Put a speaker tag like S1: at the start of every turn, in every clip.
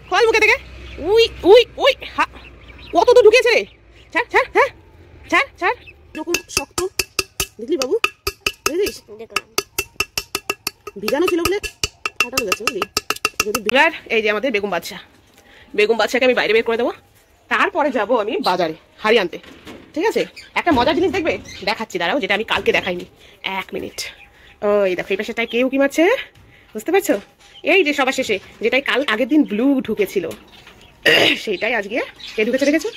S1: খোল মুখে থেকে। উই উই উই কত তো ঢুকেছে রে। ছাড় ছাড়, হ্যাঁ ছাড় ছাড়। এরকম শক্ত দেখলি বাবু, বুঝলিস? ভিজানো ছিল বলে ফাটানো যাচ্ছে বুঝলি। এবার এই যে আমাদের বেগম বাদশা, বেগম বাদশাকে আমি বাইরে বের করে দেবো, তারপরে যাব আমি বাজারে হাড়ি আনতে। ঠিক আছে, একটা মজার জিনিস দেখবে, দেখাচ্ছি দাঁড়াও, যেটা আমি কালকে দেখাইনি। 1 মিনিট। ওই দেখো এই পাশেটায় কেউ কি মারছে, বুঝতে পারছো? এই যে সবার শেষে যেটাই কাল আগের দিন ব্লু ঢুকেছিল, সেইটাই আজকে কে ঢুকেছে দেখেছো?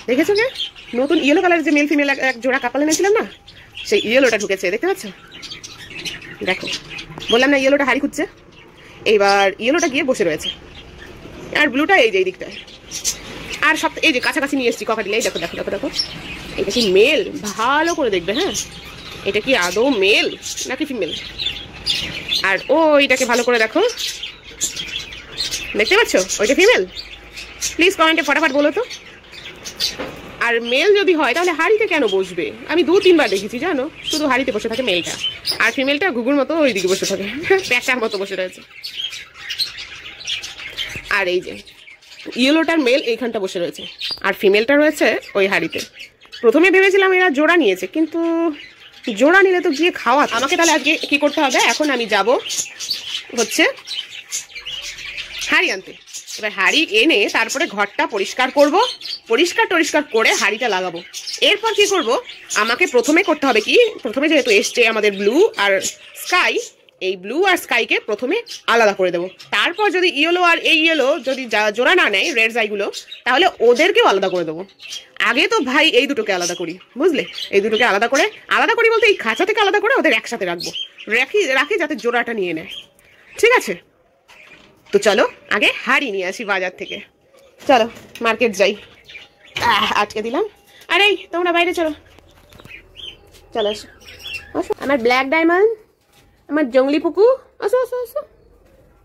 S1: দেখেছো যে নতুন ইয়েলো কালারের যে মেল ফিমেল এক জোড়া কাপাল এনেছিলাম না, সেই ইয়েলোটা ঢুকেছে, দেখতে পাচ্ছ? দেখো, বললাম না ইয়েলোটা হাড়ি খুঁজছে। এইবার ইয়েলোটা গিয়ে বসে রয়েছে, আর ব্লুটা এই যে এই দিকটায়। আর সব এই যে কাছাকাছি নিয়ে এসেছি ককাটিলে। এই দেখো দেখো দেখো দেখো, এটা কি মেল? ভালো করে দেখবে, হ্যাঁ, এটা কি আদৌ মেল নাকি ফিমেল? আর ওইটাকে ভালো করে দেখো, দেখতে পাচ্ছ ওইটা ফিমেল? প্লিজ কমেন্টে ফটাফট বলো তো। আর মেল যদি হয় তাহলে হাড়িতে কেন বসবে? আমি 2-3 বার দেখেছি জানো, শুধু হাড়িতে বসে থাকে মেলটা, আর ফিমেলটা ঘুঘুর মতো ওই দিকে বসে থাকে, প্যাঁচার মতো বসে রয়েছে। আর এই যে ইয়েলোটার মেল এইখানটা বসে রয়েছে, আর ফিমেলটা রয়েছে ওই হাড়িতে। প্রথমে ভেবেছিলাম এরা জোড়া নিয়েছে, কিন্তু জোড়া নিলে তো গিয়ে খাওয়া। আমাকে তাহলে আজকে কি করতে হবে, এখন আমি যাব হচ্ছে হাড়ি আনতে। এবার হাড়ি এনে তারপরে ঘরটা পরিষ্কার করব, পরিষ্কার করে হাড়িটা লাগাবো। এরপর কি করব, আমাকে প্রথমে করতে হবে কি, প্রথমে যেহেতু এসছে আমাদের ব্লু আর স্কাই, এই ব্লু আর স্কাইকে প্রথমে আলাদা করে দেবো। তারপর যদি ইয়েলো আর এই ইয়েলো যদি জোড়া না নেয়, রেড আইগুলো, তাহলে ওদেরকেও আলাদা করে দেবো। আগে তো ভাই এই দুটোকে আলাদা করি, বুঝলে? এই দুটোকে আলাদা করি বলতে এই খাঁচা থেকে আলাদা করে ওদের একসাথে রাখবো, রাখি যাতে জোড়াটা নিয়ে নেয়। ঠিক আছে, তো চলো আগে হাড়ি নিয়ে আসি বাজার থেকে। চলো মার্কেট যাই। আটকে দিলাম। আর এই তোমরা বাইরে চলো, চলো আসো আসো। আমার ব্ল্যাক ডায়মন্ড, আমার জঙ্গলি পুকু, আসো আসো আসো।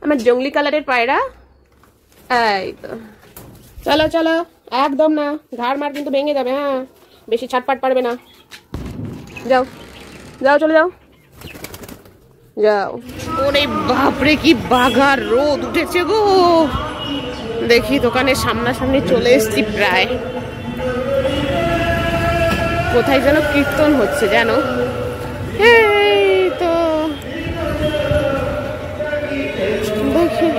S1: আমার জঙ্গলি কালারের পায়রা, এই তো। চলো চলো, একদম না, ঘাড় মার কিন্তু ভেঙে যাবে, হ্যাঁ, বেশি ছাটপাট পারবে না। যাও যাও, চলে যাও যাও। ওরে বাপরে কি বাগার রোদ উঠেছে গো। দেখি দোকানের সামনাসামনি চলে এসছি প্রায়। কোথায় যেন কীর্তন হচ্ছে জানো, এই তো দেখি।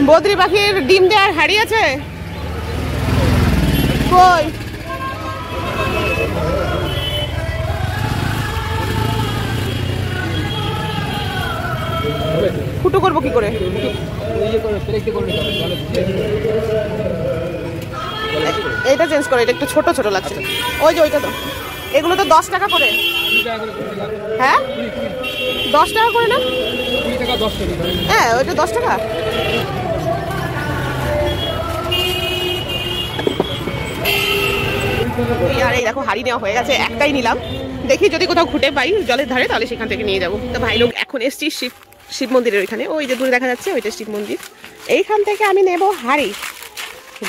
S1: বদ্রি পাখির ডিম দেওয়ার হাড়ি আছে কই? ফুটো করবো কি করে? এইটা চেঞ্জ করে, এটা একটু ছোট ছোট লাগছে। ওই যে ওইটা তো, এগুলো তো 10 টাকা করে। হ্যাঁ 10 টাকা করে না? হ্যাঁ ওইটা 10 টাকা। আর এই দেখো হাড়ি নেওয়া হয়ে গেছে, একটাই নিলাম। দেখি যদি কোথাও খুঁটে পাই জলের ধারে, তাহলে সেখান থেকে নিয়ে যাবো। তো ভাই লোক এখন এসছি শিব মন্দিরের ওইখানে, ওই যে দূরে দেখা যাচ্ছে ওইটা শিব মন্দির। এইখান থেকে আমি নেব হাড়ি,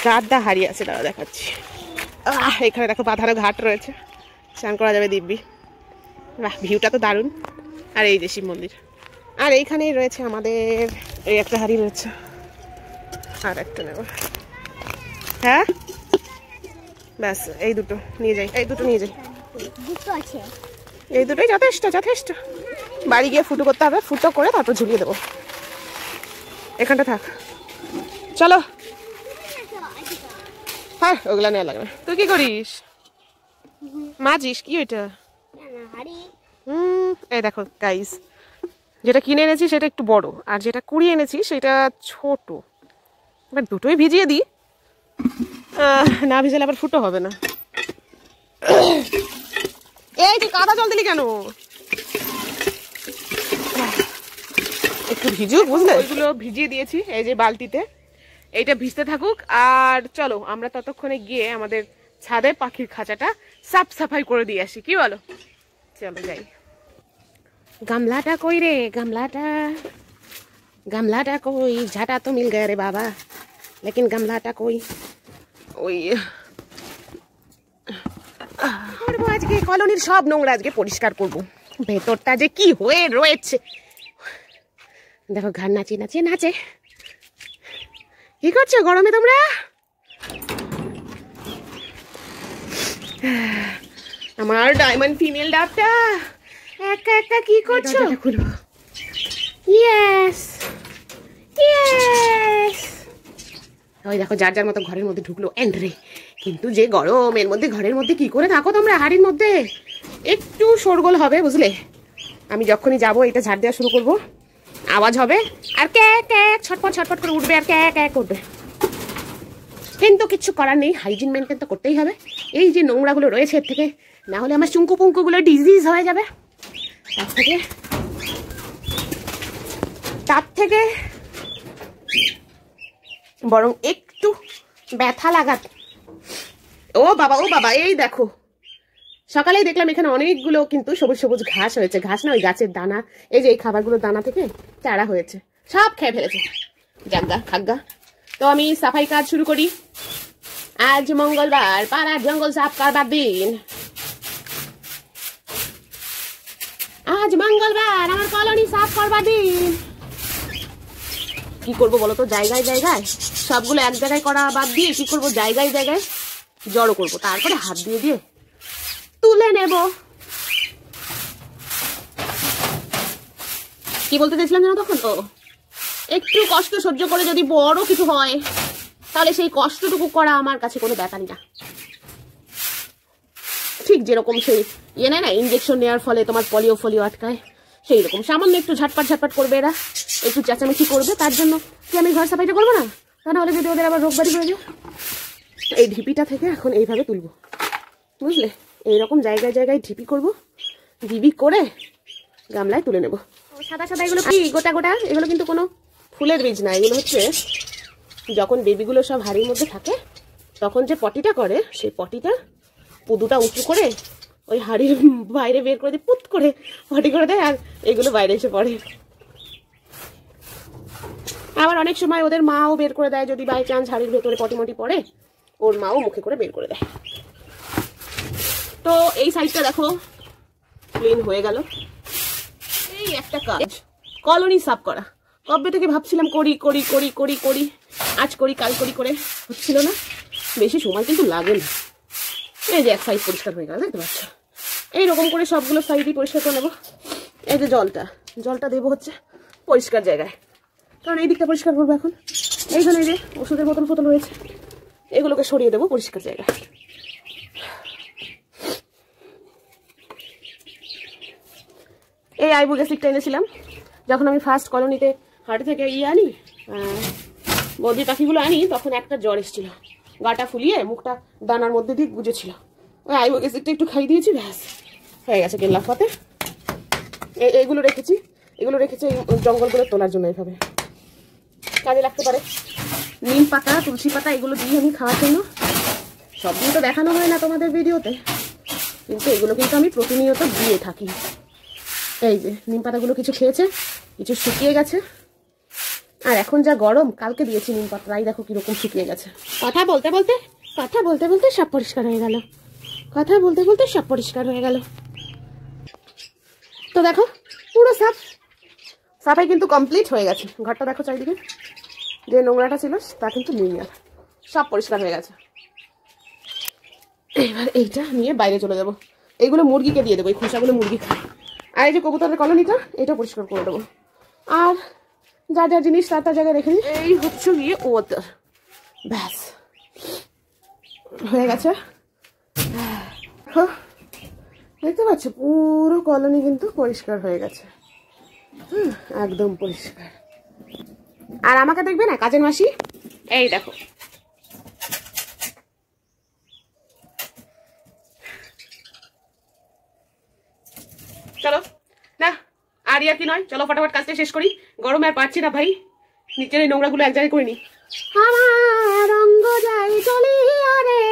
S1: গাদ্দা হাড়ি আছে, দাঁড়া দেখাচ্ছি। এখানে দেখো বাঁধানো ঘাট রয়েছে, স্নান করা যাবে দিব্যি। বাহ, ভিউটা তো দারুণ। আর এই যে শিব মন্দির, আর এইখানেই রয়েছে আমাদের এই একটা হাড়ি রয়েছে, আর একটা নেব। হ্যাঁ ব্যাস এই দুটো নিয়ে যাই, এই দুটো নিয়ে যাই, এই দুটোই যথেষ্ট যথেষ্ট। বাড়ি গিয়ে ফুটো করতে হবে, ফুটো করে তারপর ঝুলিয়ে দেবো। এখানটা থাক, চলো। হ্যাঁ ওগুলা নেওয়া লাগবে। তুই কি করিস? মাজিস কি ওইটা? এই দেখো গাইস, যেটা কিনে এনেছি সেটা একটু বড়, আর যেটা কুড়িয়ে এনেছি সেটা ছোট। এবার দুটোই ভিজিয়ে দিই, না ভিজালে আবার ফুটো হবে না। এই তুই কাদা জল দিলি কেন? একটু ভিজুক, বুঝলে? ওইগুলো ভিজিয়ে দিয়েছি এই যে বালতিতে, এইটা ভিজতে থাকুক। আর চলো আমরা ততক্ষণে গিয়ে আমাদের ছাদে পাখির খাঁচাটা সাফ সাফাই করে দিয়ে আসি, কি বলো? চলো যাই। গামলাটা কই রে, গামলাটা কই? ঝাঁটা তো মিল গয়া রে বাবা, লেকিন গামলাটা কই? ওই আজকে কলোনির সব নোংরা আজকে পরিষ্কার করবো। ভেতরটা যে কি হয়ে রয়েছে দেখো, ঘাড় নাচিয়ে নাচিয়ে নাচে। কি করছো গরমে তোমরা? আমার ডায়মন্ড ফিমেল ডাবটা একা একা কি করছো? Yes yes. ওই দেখো যার যার মতো ঘরের মধ্যে ঢুকলো এন্ড্রে। কিন্তু যে গরম, এর মধ্যে ঘরের মধ্যে কি করে থাকো তোমরা? হাড়ির মধ্যে একটু শোরগোল হবে বুঝলে। আমি যখনই যাবো এটা ঝাড় দেওয়া শুরু করবো, আওয়াজ হবে আর ক্যাক ক্যাক ছটপট ছটপট করে উঠবে আর ক্যাক ক্যাক করবে। কিন্তু কিচ্ছু করার নেই, হাইজিন মেনটেন তো করতেই হবে। এই যে নোংরাগুলো রয়েছে এর থেকে, না হলে আমার চুঙ্কু পুঙ্কুগুলো ডিজিজ হয়ে যাবে। তার থেকে বরং একটু ব্যথা লাগাত। ও বাবা ও বাবা, এই দেখো সকালেই দেখলাম এখানে অনেকগুলো কিন্তু সবুজ সবুজ ঘাস হয়েছে। ঘাস না, ওই গাছের দানা। এই যে এই খাবারগুলোর দানা থেকে চারা হয়েছে, সব খেয়ে ফেলেছে। জাগা খাগা। তো আমি সাফাই কাজ শুরু করি। আজ মঙ্গলবার, পাড়ার জঙ্গল সাফ করবার দিন। আজ মঙ্গলবার, আমার কলোনি সাফ করবার দিন। কি করবো বলো তো? জায়গায় জায়গায় সবগুলো এক জায়গায় করা বাদ দিয়ে কি করবো, জায়গায় জায়গায় জড়ো করবো, তারপরে হাত দিয়ে দিয়ে তুলে নেব। কি বলতে চাইছিলাম জানো তখন? ও, একটু কষ্ট সহ্য করে যদি বড় কিছু হয় তাহলে সেই কষ্টটুকু করা আমার কাছে কোনো ব্যাপারই না। ঠিক যেরকম সেই নেয় না, ইঞ্জেকশন নেওয়ার ফলে তোমার পলিও ফলিও আটকায়, সেই রকম সামান্য একটু ঝাটপাট ঝাটপাট করবে এরা, একটু চেঁচামেচি করবে, তার জন্য কি আমি ঘর সাফাইটা করবো না? তা নাহলে যদি ওদের আবার রোগবাড়ি হয়ে যায়। এই ঢিপিটা থেকে এখন এইভাবে তুলবো বুঝলে, এইরকম জায়গায় জায়গায় ঢিপি করবো, ঢিপি করে গামলায় তুলে নেব। সাদা সাদা এগুলো কি গোটা গোটা, এগুলো কিন্তু কোনো ফুলের বীজ না, এগুলো হচ্ছে যখন বেবিগুলো সব হাড়ির মধ্যে থাকে তখন যে পটিটা করে, সেই পটিটা পুদুটা উঁচু করে ওই হাড়ির বাইরে বের করে দিয়ে পুত করে পটি করে দেয়, আর এগুলো বাইরে এসে পড়ে। আবার অনেক সময় ওদের মাও বের করে দেয়, যদি বাই চান্স হাড়ির ভেতরে পটিমটি পড়ে, ওর মাও মুখে করে বের করে দেয়। তো এই সাইডটা দেখো ক্লিন হয়ে গেল। এই একটা কাজ, কলোনি সাফ করা। কবে থেকে ভাবছিলাম করি করি করি করি করি, আজ করি কাল করি করে হচ্ছিল না। বেশি সময় কিন্তু লাগে না। এই যে এক সাইড পরিষ্কার হয়ে গেল, দেখতে পাচ্ছ? এইরকম করে সবগুলো সাইডই পরিষ্কার করে নেবো। এই যে জলটা দেবো হচ্ছে পরিষ্কার জায়গায়, কারণ এই দিকটা পরিষ্কার করবো এখন। এইখানে যে ওষুধের বোতল ফোতল রয়েছে, এগুলোকে সরিয়ে দেবো পরিষ্কার জায়গায়। এই আইবুগেসিকটা এনেছিলাম যখন আমি ফার্স্ট কলোনিতে হাট থেকে আনি, বদ্রি পাখিগুলো আনি, তখন একটা জ্বর এসেছিল, গাটা ফুলিয়ে মুখটা দানার মধ্যে দিয়ে গুজেছিল। ওই আইবুগেসিকটা একটু খাই দিয়েছি, ব্যাস হয়ে গেছে কেল্লা ফতে। এগুলো রেখেছি এই জঙ্গলগুলো তোলার জন্য, এইভাবে কাজে লাগতে পারে। নিম পাতা, তুলসী পাতা এগুলো দিয়ে আমি খাওয়ার জন্য। সব দিন তো দেখানো হয় না তোমাদের ভিডিওতে, কিন্তু এগুলো কিন্তু আমি প্রতিনিয়ত দিয়ে থাকি। এই যে নিম পাতাগুলো কিছু খেয়েছে, কিছু শুকিয়ে গেছে, আর এখন যা গরম, কালকে দিয়েছি নিম পাতা, এই দেখো কিরকম শুকিয়ে গেছে। কথা বলতে বলতে সব পরিষ্কার হয়ে গেল, কথা বলতে বলতে সব পরিষ্কার হয়ে গেল। তো দেখো পুরো সাফাই কিন্তু কমপ্লিট হয়ে গেছে। ঘরটা দেখো চারিদিকে যে নোংরাটা ছিল তা কিন্তু নেই, আর সব পরিষ্কার হয়ে গেছে। এবার এইটা নিয়ে বাইরে চলে যাবো, এইগুলো মুরগিকে দিয়ে দেবো, এই খোসাগুলো মুরগি খায়। আর এই যে কবুতরের কলোনিটা, এটা পরিষ্কার করে দেবো। আর যা যা জিনিস তার জায়গায় রেখে দিই। এই হচ্ছে গিয়ে ওয়াটার, ব্যাস হয়ে গেছে। দেখতে পাচ্ছ পুরো কলোনি কিন্তু পরিষ্কার হয়ে গেছে, একদম পরিষ্কার। আর আমাকে দেখবে না কাজের মাসি, এই দেখো চলো না আর কি নয়, চলো ফটাফট কাজটা শেষ করি। গরমে আর পাচ্ছি না ভাই, নিচের এই নোংরাগুলো এক জায়গায় করে নি। আমার অঙ্গ যায় জ্বলিয়া রে,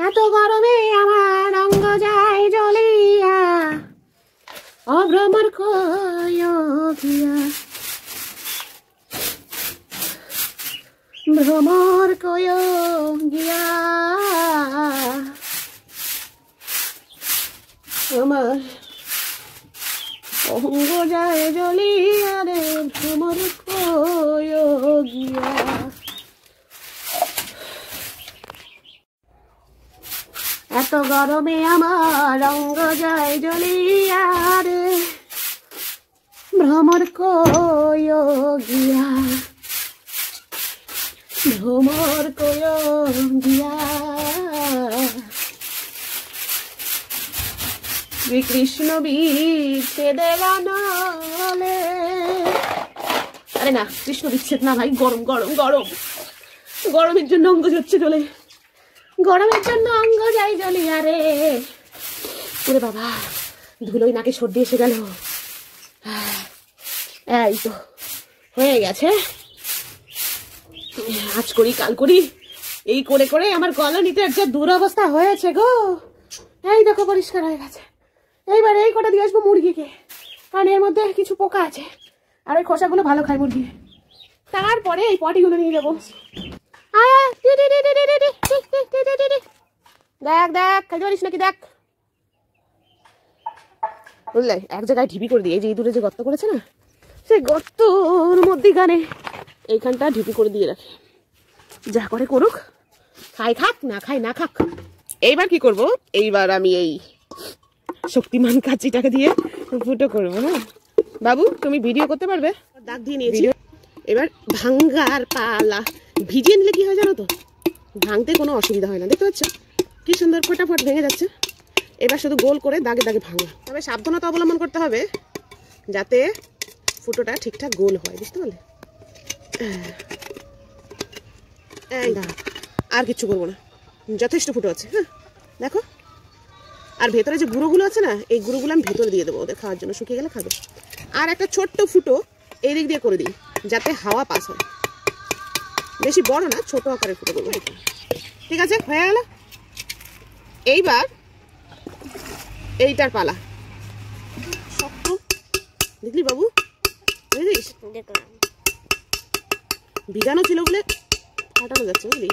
S1: এত গরমে আমার অঙ্গ যায় জ্বলিয়া, অভ্রমর কয়া ভ্রমর কয়া গিয়া, আমার অঙ্গ যায় জ্বলিয়া রে ভ্রমর গিয়া। এত গরমে আমার অঙ্গ যায় জ্বলিয়া রে ভ্রমর গিয়া, ভ্রমর গিয়া। শ্রীকৃষ্ণ বিচ্ছেদের নলে, আরে না কৃষ্ণ বিচ্ছেদ না ভাই, গরম গরম গরম, গরমের জন্য অঙ্গ যাচ্ছে জ্বলে, গরমের জন্য অঙ্গ যাই জ্বলিয়া রে। ওরে বাবা, ধুলোই নাকে সর্দি এসে গেল। এই তো হয়ে গেছে, আজ করি কাল করি এই করে করে আমার কলোনিতে একটা দুরবস্থা হয়েছে গো। এই দেখো পরিষ্কার হয়ে গেছে। এইবার এই কটা দিয়ে আসবো মুরগিকে, কারণ এর মধ্যে কিছু পোকা আছে আর ওই খোসাগুলো ভালো খায় মুরগি। তারপরে এই পটিগুলো নিয়ে যাবো। দেখ দেখ খাইতে পারিস নাকি দেখ, বুঝলে এক জায়গায় ঢিপি করে দিয়ে, এই যে এই দূরে যে গর্ত করেছে না, সেই গর্তর মধ্যিখানে এইখানটা ঢিপি করে দিয়ে রাখে, যা করে করুক, খাই খাক না খাই না খাক। এইবার কি করব, এইবার আমি এই শক্তিমান কাঁচিটাকে দিয়ে ফুটো করবো। হ্যাঁ বাবু, তুমি ভিডিও করতে পারবে? দাগ দিয়ে নিয়েছি, এবার ভাঙ্গার পালা। ভিজিয়ে নিলে কি হয় জানো তো, ভাঙতে কোনো অসুবিধা হয় না। দেখতে পাচ্ছ কি সুন্দর ফটাফট ভেঙে যাচ্ছে। এবার শুধু গোল করে দাগে দাগে ভাঙা, তবে সাবধানতা অবলম্বন করতে হবে যাতে ফুটোটা ঠিকঠাক গোল হয়, বুঝতে পারলে? এই আর কিচ্ছু করবো না, যথেষ্ট ফুটো আছে। হ্যাঁ দেখো, আর ভেতরে যে গুঁড়োগুলো আছে না, এই গুঁড়োগুলো আমি ভেতরে দিয়ে দেবো ওদের খাওয়ার জন্য, শুকিয়ে গেলে খাবে। আর একটা ছোট্ট ফুটো এই দিক দিয়ে করে দিই যাতে হাওয়া পাস হয়, বেশি বড় না, ছোট আকারের ফুটো করবো। ঠিক আছে, হয়ে গেল। এইবার এইটার পালা। শক্ত দেখলি বাবু, বুঝলিস? ভিজানো ছিল বলে ফাটানো যাচ্ছে, বুঝলি?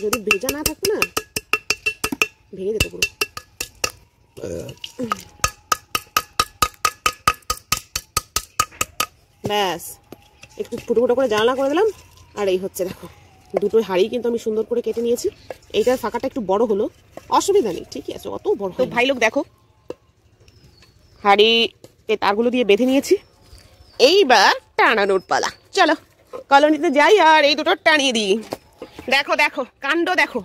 S1: যদি ভেজা না থাকতো না ভেঙে যেত পুরো। ব্যাস, একটু ফুটো ফুটো করে জানলা করে দিলাম। আর এই হচ্ছে দেখো, দুটো হাঁড়ি কিন্তু আমি সুন্দর করে কেটে নিয়েছি। এইটার ফাঁকাটা একটু বড় হলো, অসুবিধা নেই, ঠিকই আছে, অত বড়। তো ভাই লোক দেখো, হাঁড়ি এই তারগুলো দিয়ে বেঁধে নিয়েছি। এইবার টানানোর পালা, চলো কলোনিতে যাই আর এই দুটো টানিয়ে দিই। দেখো দেখো কাণ্ড দেখো,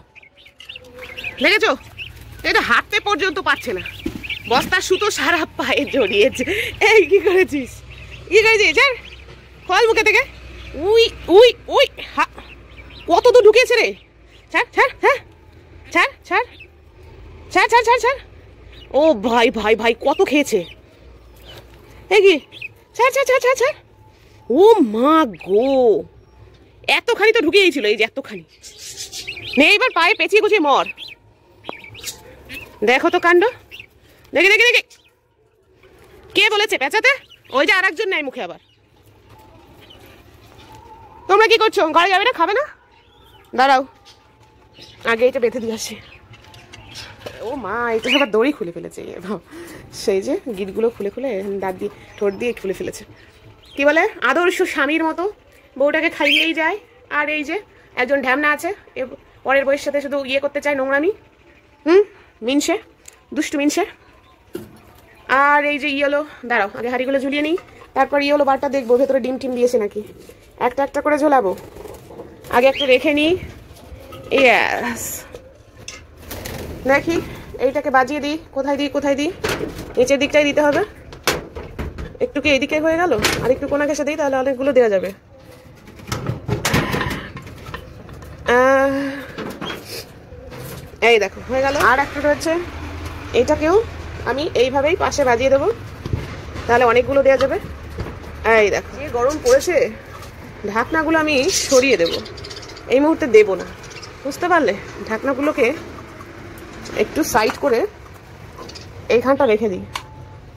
S1: দেখেছো? এটা হাঁটতে পর্যন্ত পারছে না, বস্তার সুতো সারা পায়ে জড়িয়েছে। এই কি করেছিস, কি করেছিস? আর খোল মুখে থেকে। উই উই উই, কত তো ঢুকেছে রে। ছাড় ছাড়, হ্যাঁ ছাড় ছাড় ছাড় ছাড় ছাড় ছাড়। ও ভাই ভাই ভাই, কত খেয়েছে। এই কি, ছাড় ছাড় ছাড় ছাড় ছাড়। ও মা গো, এতখানি তো ঢুকে গিয়েছিল, এই যে এতখানি। নে এবার পায়ে পেঁচিয়ে গুছিয়ে মর। দেখো তো কাণ্ড, দেখে দেখে দেখে। কে বলেছে পেঁচাতে? ওই যে আর একজন নাই মুখে আবার। তোমরা কি করছো, ঘরে যাবে না, খাবে না? দাঁড়াও, আগে এটা বেঁধে দিয়ে আসি। ও মা, এটা আবার দড়ি খুলে ফেলেছে, সেই যে গিটগুলো খুলে খুলে দাঁত দিয়ে ঠোঁট দিয়ে খুলে ফেলেছে। কি বলে, আদর্শ স্বামীর মতো বউটাকে খাইয়েই যায়, আর এই যে একজন ঢ্যামনা আছে, পরের বউয়ের সাথে শুধু ইয়ে করতে চায়, নোংরামি। মিনসে, দুষ্টু মিনসে। আর এই যে ইয়েলো, দাঁড়াও আগে হাঁড়িগুলো ঝুলিয়ে নিই, তারপর ইয়েলো বারটা দেখবো ভেতরে ডিম টিম দিয়েছে নাকি। একটা একটা করে ঝোলাবো, আগে একটা রেখে নিই। ইয়াস, দেখি এইটাকে বাজিয়ে দিই, কোথায় দিই কোথায় দিই। নিচের দিকটাই দিতে হবে, একটু কি এইদিকে হয়ে গেল, আর একটু কোনা ঘেসে দিই, তাহলে অনেকগুলো দেওয়া যাবে। এই দেখো হয়ে গেল। আর একটা রয়েছে, এইটাকেও আমি এইভাবেই পাশে বাজিয়ে দেবো, তাহলে অনেকগুলো দেওয়া যাবে। এই দেখো, যে গরম পড়েছে, ঢাকনাগুলো আমি সরিয়ে দেব, এই মুহূর্তে দেবো না, বুঝতে পারলে? ঢাকনাগুলোকে একটু সাইড করে এইখানটা রেখে দিই,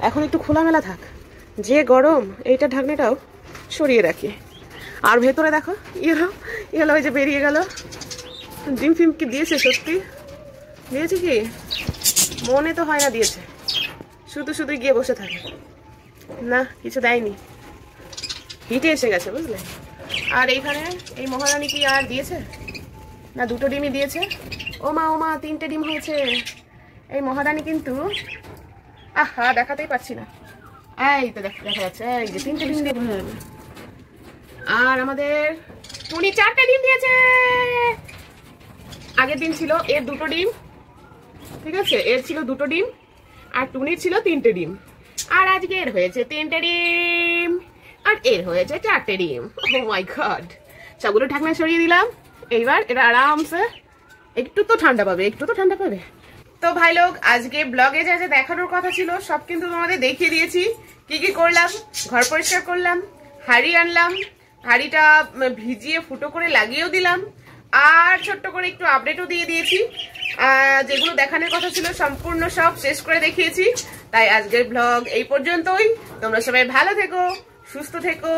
S1: এখন একটু খোলামেলা থাক। যে গরম, এইটা ঢাকনাটাও সরিয়ে রাখি। আর ভেতরে দেখো ইয়েলো ইয়েলো, ওই যে বেরিয়ে গেল। ডিম ফিম কি দিয়েছে? সত্যি দিয়েছে কি? মনে তো হয় না দিয়েছে, শুধু শুধু গিয়ে বসে থাকে। না কিছু দেয়নি, হিটে এসে গেছে বুঝলে। আর এইখানে এই মহারানী কি আর দিয়েছে না, দুটো ডিমই দিয়েছে। ও মা 3টে ডিম হয়েছে। এই মহারানী কিন্তু আহা দেখাতেই পাচ্ছি না, এই তো দেখা যাচ্ছে, এই যে 3টে ডিম দিয়ে। আর আমাদের টুনি 4টে ডিম দিয়েছে। আগের দিন ছিল এর 2টো ডিম, ঠিক আছে, এর ছিল 2টো ডিম আর টুনির ছিল 3টে ডিম। আর আজকে এর হয়েছে 3টে ডিম আর এর হয়েছে 4টে ডিম। ও মাই গড। সবগুলো ঢাকনা সরিয়ে দিলাম। এইবার এটা আরামসে একটু তো ঠান্ডা পাবে, একটু তো ঠান্ডা পাবে। তো ভাই লোক, আজকে ব্লগে যা যা দেখানোর কথা ছিল সব কিন্তু তোমাদের দেখিয়ে দিয়েছি। কি কি করলাম, ঘর পরিষ্কার করলাম, হাঁড়ি আনলাম, হাঁড়িটা ভিজিয়ে ফুটো করে লাগিয়েও দিলাম, আর ছোট্ট করে একটু আপডেটও দিয়ে দিয়েছি। যেগুলো দেখানোর কথা ছিল সম্পূর্ণ সব শেষ করে দেখিয়েছি। তাই আজকের ব্লগ এই পর্যন্তই। তোমরা সবাই ভালো থেকো, সুস্থ থেকো,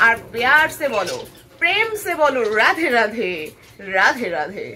S1: আর প্যার সে বলো, প্রেম সে বলো রাধে রাধে, রাধে রাধে।